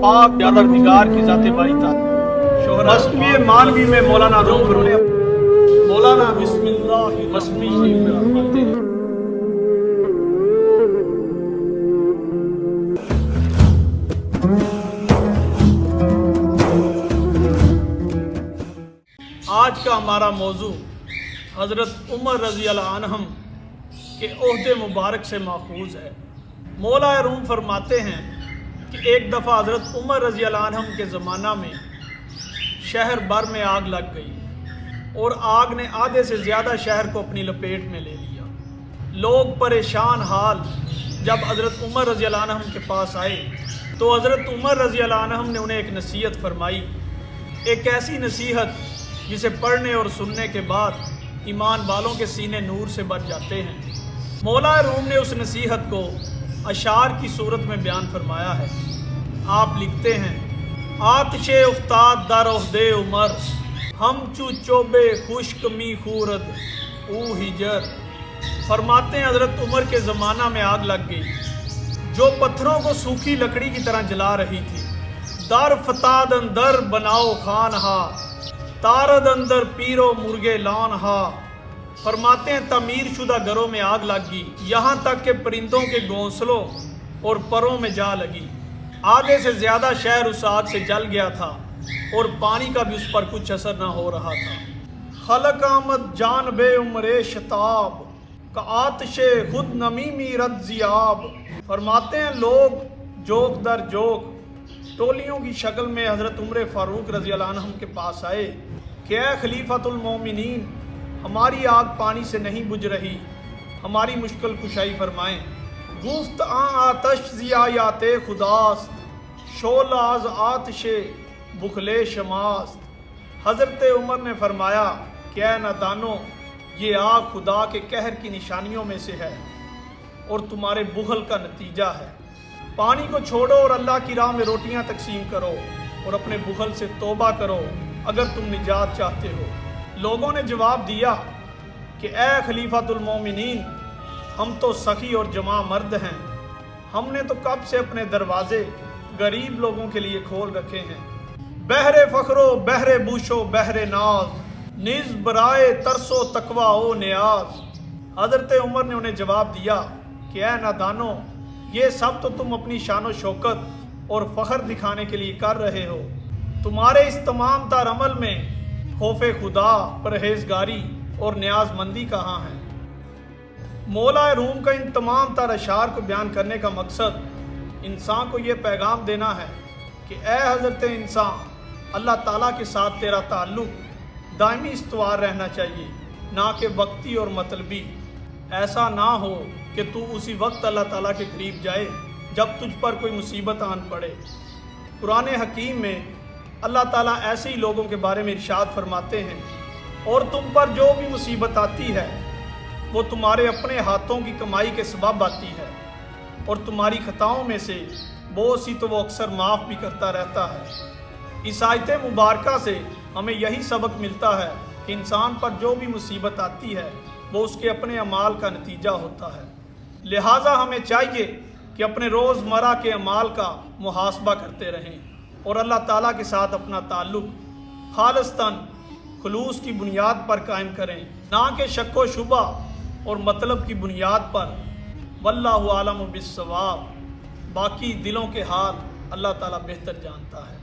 पाक यादगार की ज़ात बारी मसनवी मानवी में मौलाना रूम फरूने मौलाना बिस्मिल्लाह मसनवी शरीफ में फरमाते हैं, आज का हमारा मौजू हज़रत उमर रज़ी अल्लाह अन्हुम के ओहदे मुबारक से माखूज़ है। मौला रूम फरमाते हैं कि एक दफ़ा हज़रत उमर रज़ी अल्लाह अन्हुम के ज़माना में शहर भर में आग लग गई और आग ने आधे से ज़्यादा शहर को अपनी लपेट में ले लिया। लोग परेशान हाल जब हज़रत उमर रज़ी अल्लाह अन्हुम के पास आए तो हज़रत उमर रज़ी अल्लाह अन्हुम ने उन्हें एक नसीहत फरमाई, एक ऐसी नसीहत जिसे पढ़ने और सुनने के बाद ईमान वालों के सीने नूर से भर जाते हैं। मौला रूम ने उस नसीहत को अशार की सूरत में बयान फरमाया है। आप लिखते हैं, आतिशे उफ्ताद दर ओहदे उमर हम चू चोबे खुश्क मी खूरद ऊ हिजर। फरमाते हैं हज़रत उमर के ज़माना में आग लग गई जो पत्थरों को सूखी लकड़ी की तरह जला रही थी। दर फताद अंदर बनाओ खान हा तारद अंदर पीरो मुर्गे लान हा। फरमाते हैं तमीर शुदा घरों में आग लग गई, यहाँ तक कि परिंदों के घोंसलों और परों में जा लगी। आधे से ज़्यादा शहर उस आग से जल गया था और पानी का भी उस पर कुछ असर न हो रहा था। खलक आमद जान बे उमरे शताब का आतशे खुद नमीमी रद ज़ियाब। फरमाते हैं लोग जोक दर जोक टोलियों की शक्ल में हज़रत उमर फ़ारूक रज़ी अल्लाह अन्हुम के पास आए कि ऐ खलीफतुल मोमिनीन, हमारी आग पानी से नहीं बुझ रही, हमारी मुश्किल कुशाई फरमाएं। गुफ्त आतश ज़ियायाते खुदास्त शोलाज आतशे बुखले शमास्त। हज़रत उमर ने फरमाया कि ऐ नादानो, ये आग खुदा के कहर की निशानियों में से है और तुम्हारे बुखल का नतीजा है। पानी को छोड़ो और अल्लाह की राह में रोटियां तकसीम करो और अपने बुखल से तौबा करो अगर तुम निजात चाहते हो। लोगों ने जवाब दिया कि ए खलीफातुल मोमिनीन, हम तो सखी और जमा मर्द हैं, हमने तो कब से अपने दरवाजे गरीब लोगों के लिए खोल रखे हैं। बहरे फ़ख्रो बहरे बूशो बहरे नाज निज बराए तरसो तकवा ओ नियाज। हज़रत उमर ने उन्हें जवाब दिया कि ए नादानो, ये सब तो तुम अपनी शान शौकत और फ़ख्र दिखाने के लिए कर रहे हो। तुम्हारे इस तमाम तार अमल में खौफे खुदा, परहेजगारी और न्याजमंदी कहाँ है। मौला रूम का इन तमाम तार अशार को बयान करने का मकसद इंसान को ये पैगाम देना है कि ए हज़रत इंसान, अल्लाह ताला के साथ तेरा ताल्लुक़ दायमी इस्तवार रहना चाहिए, ना कि वक्ती और मतलबी। ऐसा ना हो कि तू उसी वक्त अल्लाह ताला के करीब जाए जब तुझ पर कोई मुसीबत आन पड़े। कुरान हकीम में अल्लाह ताला ऐसे ही लोगों के बारे में इरशाद फरमाते हैं, और तुम पर जो भी मुसीबत आती है वो तुम्हारे अपने हाथों की कमाई के सबब आती है और तुम्हारी खताओं में से बहुत सी तो वो अक्सर माफ़ भी करता रहता है। इस आयत मुबारका से हमें यही सबक मिलता है कि इंसान पर जो भी मुसीबत आती है वो उसके अपने अमाल का नतीजा होता है। लिहाजा हमें चाहिए कि अपने रोज़मर्रा के अमाल का मुहासबा करते रहें और अल्लाह ताला के साथ अपना ताल्लुक़ खालिस्तन खुलूस की बुनियाद पर कायम करें, ना कि शक व शुबा और मतलब की बुनियाद पर। वल्लाहु आलम बिस्सवाब। बाकी दिलों के हाल अल्लाह ताला बेहतर जानता है।